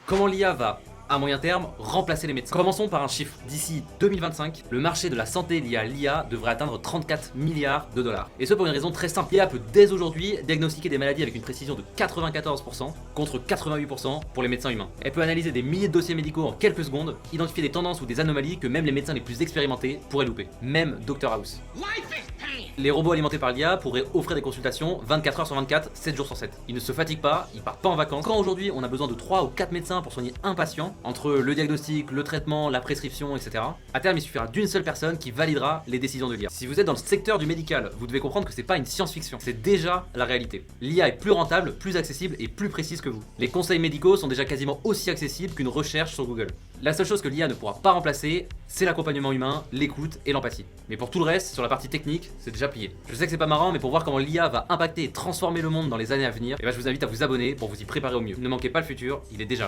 Comment l'IA va, à moyen terme, remplacer les médecins? Commençons par un chiffre. D'ici 2025, le marché de la santé lié à l'IA devrait atteindre 34 milliards de dollars. Et ce pour une raison très simple. L'IA peut dès aujourd'hui diagnostiquer des maladies avec une précision de 94% contre 88% pour les médecins humains. Elle peut analyser des milliers de dossiers médicaux en quelques secondes, identifier des tendances ou des anomalies que même les médecins les plus expérimentés pourraient louper. Même Dr House. Les robots alimentés par l'IA pourraient offrir des consultations 24 heures sur 24, 7 jours sur 7. Ils ne se fatiguent pas, ils partent pas en vacances. Quand aujourd'hui on a besoin de 3 ou 4 médecins pour soigner un patient, entre le diagnostic, le traitement, la prescription, etc., à terme il suffira d'une seule personne qui validera les décisions de l'IA. Si vous êtes dans le secteur du médical, vous devez comprendre que c'est pas une science-fiction, c'est déjà la réalité. L'IA est plus rentable, plus accessible et plus précise que vous. Les conseils médicaux sont déjà quasiment aussi accessibles qu'une recherche sur Google. La seule chose que l'IA ne pourra pas remplacer, c'est l'accompagnement humain, l'écoute et l'empathie. Mais pour tout le reste, sur la partie technique, c'est déjà plié. Je sais que c'est pas marrant, mais pour voir comment l'IA va impacter et transformer le monde dans les années à venir, je vous invite à vous abonner pour vous y préparer au mieux. Ne manquez pas le futur, il est déjà là.